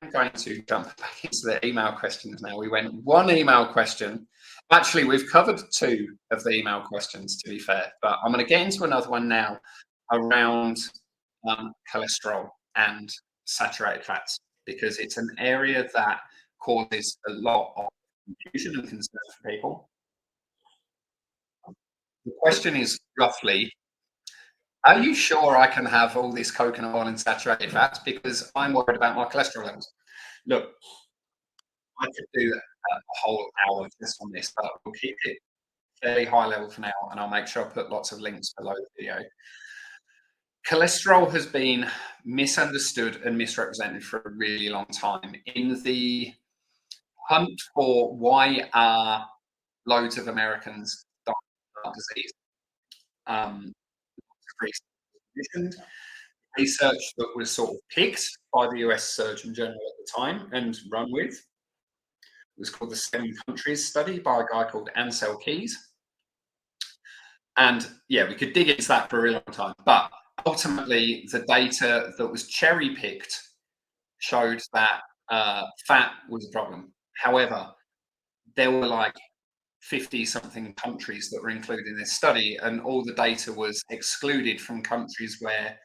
I'm going to jump back into the email questions now. We went one email question. Actually, we've covered two of the email questions, to be fair, but I'm going to get into another one now around cholesterol and saturated fats, because it's an area that causes a lot of confusion and concern for people. The question is roughly, are you sure I can have all this coconut oil and saturated fats because I'm worried about my cholesterol levels? Look, I could do a whole hour just on this, but we'll keep it fairly high level for now, and I'll make sure I put lots of links below the video. Cholesterol has been misunderstood and misrepresented for a really long time. In the hunt for why are loads of Americans dying of heart disease, research that was sort of picked by the US Surgeon General at the time and run with. It was called the 7 Countries Study by a guy called Ansel Keys. And yeah, we could dig into that for a really long time. But ultimately, the data that was cherry picked showed that fat was a problem. However, there were like 50 something countries that were included in this study, and all the data was excluded from countries where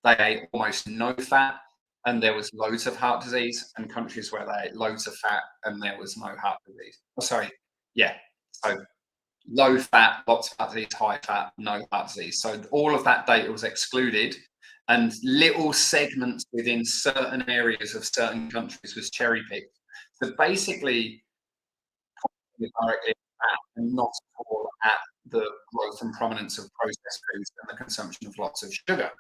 they ate almost no fat and there was loads of heart disease, and countries where they ate loads of fat and there was no heart disease. Oh, sorry. Yeah. So low fat, lots of heart disease, high fat, no heart disease. So all of that data was excluded, and little segments within certain areas of certain countries was cherry picked. So basically, directly at and not all at the growth and prominence of processed foods and the consumption of lots of sugar.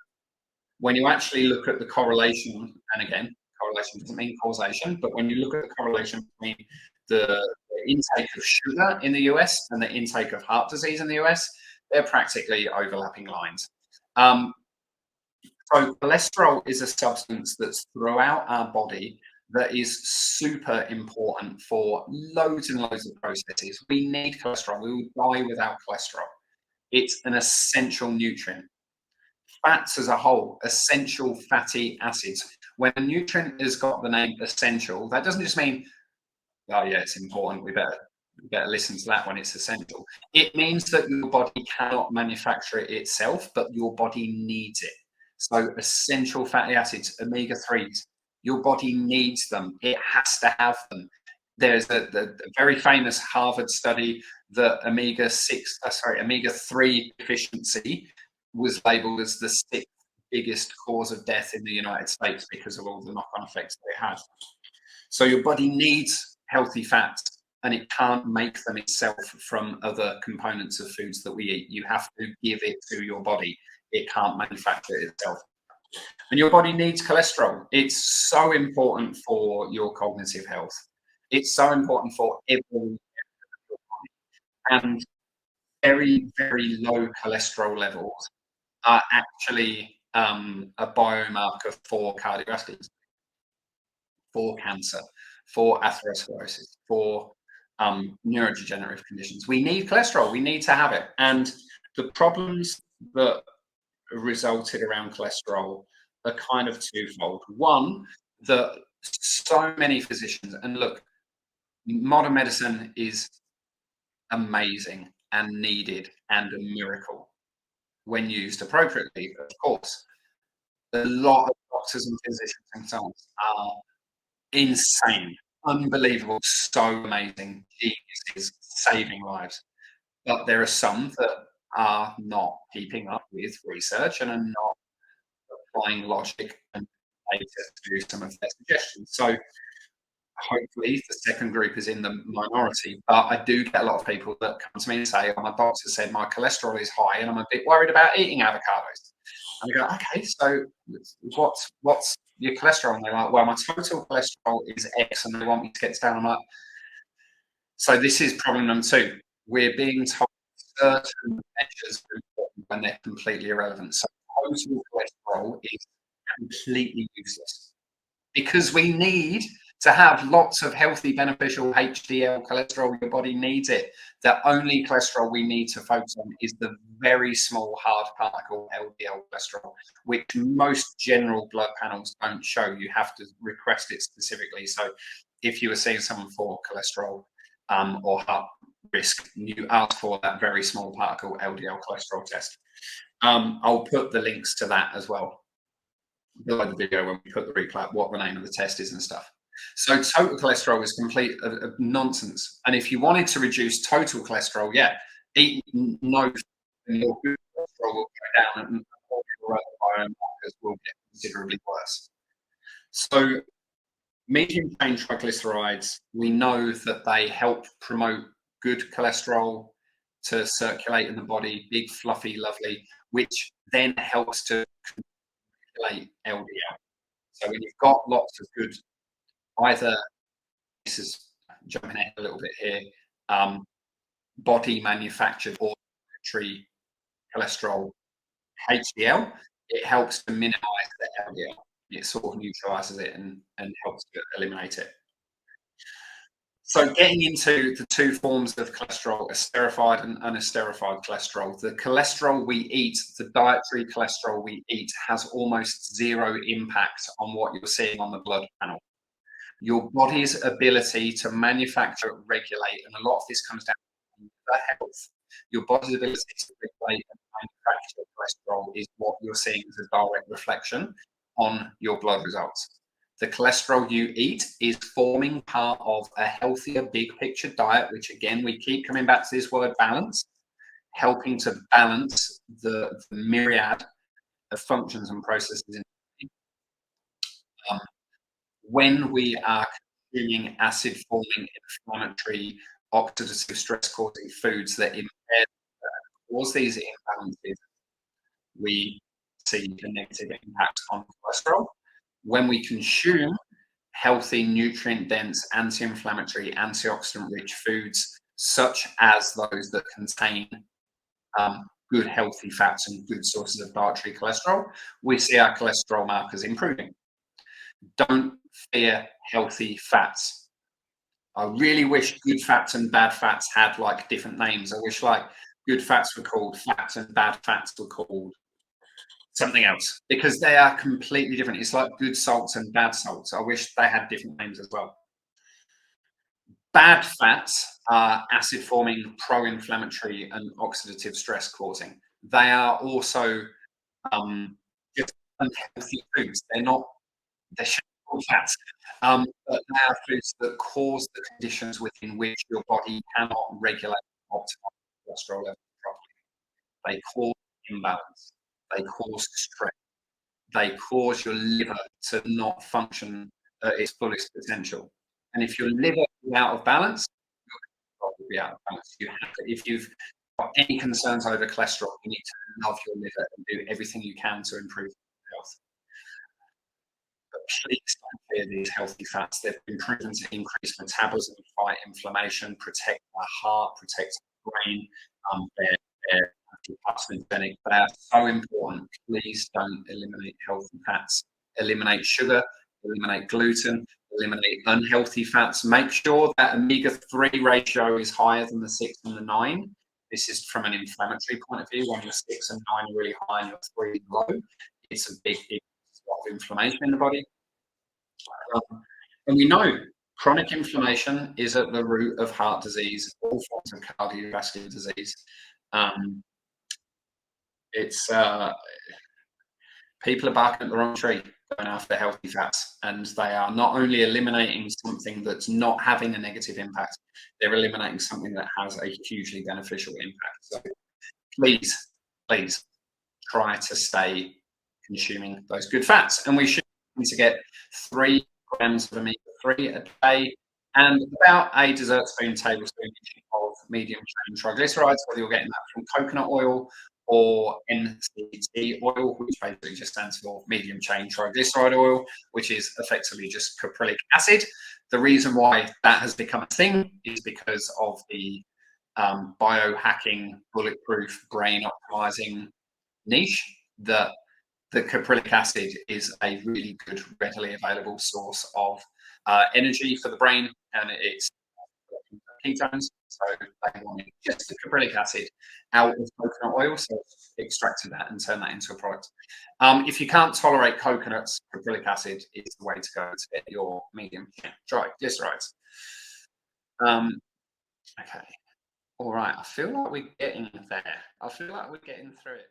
When you actually look at the correlation, and again, correlation doesn't mean causation, but when you look at the correlation between the intake of sugar in the US and the intake of heart disease in the US, they're practically overlapping lines. So cholesterol is a substance that's throughout our body that is super important for loads and loads of processes. We need cholesterol. We will die without cholesterol. It's an essential nutrient. Fats as a whole, essential fatty acids. When a nutrient has got the name essential, that doesn't just mean, oh yeah, it's important, we better listen to that when it's essential. It means that your body cannot manufacture it itself, but your body needs it. So essential fatty acids, omega-3s, your body needs them. It has to have them. There's a very famous Harvard study that omega-3 deficiency was labeled as the 6th biggest cause of death in the United States because of all the knock-on effects that it had. So your body needs healthy fats, and it can't make them itself from other components of foods that we eat. You have to give it to your body. It can't manufacture it itself. And your body needs cholesterol. It's so important for your cognitive health. It's so important for every area of your body. And very, very low cholesterol levels are actually a biomarker for cardiovascular disease, for cancer, for atherosclerosis, for neurodegenerative conditions. We need cholesterol. We need to have it. And the problems that resulted around cholesterol are kind of twofold. One, that so many physicians, and look, modern medicine is amazing and needed and a miracle when used appropriately, of course. A lot of doctors and physicians and so on are insane, unbelievable, so amazing, geniuses, saving lives. But there are some that are not keeping up with research and are not applying logic and data to do some of their suggestions. So hopefully the second group is in the minority, but I do get a lot of people that come to me and say, oh, my doctor said my cholesterol is high and I'm a bit worried about eating avocados. And I go, okay, so what's your cholesterol? And they're like, well, my total cholesterol is X and they want me to get down. I'm like, so this is problem number 2. We're being told certain measures are important when they're completely irrelevant. So total cholesterol is completely useless because we need To have lots of healthy, beneficial HDL cholesterol, your body needs it. The only cholesterol we need to focus on is the very small hard particle LDL cholesterol, which most general blood panels don't show. You have to request it specifically. So if you were seeing someone for cholesterol or heart risk, you ask for that very small particle LDL cholesterol test. I'll put the links to that as well below the video when we put the replay, what the name of the test is and stuff. So total cholesterol is complete nonsense. And if you wanted to reduce total cholesterol, yeah, eat no food and your good cholesterol will go down and all your other biomarkers will get considerably worse. So medium chain triglycerides, we know that they help promote good cholesterol to circulate in the body, big, fluffy, lovely, which then helps to regulate LDL. So when you've got lots of good, either, this is jumping ahead a little bit here, body manufactured or dietary cholesterol, HDL, it helps to minimize the LDL. It sort of neutralizes it and helps to eliminate it. So getting into the two forms of cholesterol, esterified and unesterified cholesterol. The cholesterol we eat, the dietary cholesterol we eat, has almost zero impact on what you're seeing on the blood panel. Your body's ability to manufacture, regulate, and a lot of this comes down to the health. Your body's ability to regulate and manufacture cholesterol is what you're seeing as a direct reflection on your blood results. The cholesterol you eat is forming part of a healthier, big picture diet, which again, we keep coming back to this word balance, helping to balance the myriad of functions and processes in when we are consuming acid forming, inflammatory, oxidative stress causing foods that impair, cause these imbalances, we see a negative impact on cholesterol. When we consume healthy, nutrient dense, anti inflammatory, antioxidant rich foods, such as those that contain good, healthy fats and good sources of dietary cholesterol, we see our cholesterol markers improving. Don't fear healthy fats. I really wish good fats and bad fats had like different names. I wish like good fats were called fats and bad fats were called something else, because they are completely different. It's like good salts and bad salts. I wish they had different names as well. Bad fats are acid forming, pro-inflammatory and oxidative stress causing. They are also just unhealthy foods. They're fats, but they are foods that cause the conditions within which your body cannot regulate optimal cholesterol levels properly. They cause imbalance. They cause stress. They cause your liver to not function at its fullest potential. And if your liver is out of balance, your cholesterol will be out of balance. You have to, if you've got any concerns over cholesterol, you need to love your liver and do everything you can to improve health. But please don't fear these healthy fats. They've been proven to increase metabolism, fight inflammation, protect our heart, protect our brain. They're carcinogenic. They are so important. Please don't eliminate healthy fats. Eliminate sugar, eliminate gluten, eliminate unhealthy fats. Make sure that omega-3 ratio is higher than the 6 and the 9. This is from an inflammatory point of view. When your 6 and 9 are really high and your 3 is low, it's a big spot of inflammation in the body. And we know chronic inflammation is at the root of heart disease, all forms of cardiovascular disease. It's people are barking at the wrong tree going after healthy fats, and they are not only eliminating something that's not having a negative impact, they're eliminating something that has a hugely beneficial impact. So please try to stay consuming those good fats, and we should need to get 3 grams of omega-3 a day and about a dessert spoon, tablespoon of medium chain triglycerides, whether you're getting that from coconut oil or NCT oil, which basically just stands for medium chain triglyceride oil, which is effectively just caprylic acid. The reason why that has become a thing is because of the biohacking, bulletproof, brain optimizing niche. The caprylic acid is a really good, readily available source of energy for the brain, and it's ketones. So they want just the caprylic acid out of coconut oil, so extracted that and turn that into a product. If you can't tolerate coconuts, caprylic acid is the way to go to get your medium dry glycerides. Um, okay, all right. I feel like we're getting there. I feel like we're getting through it.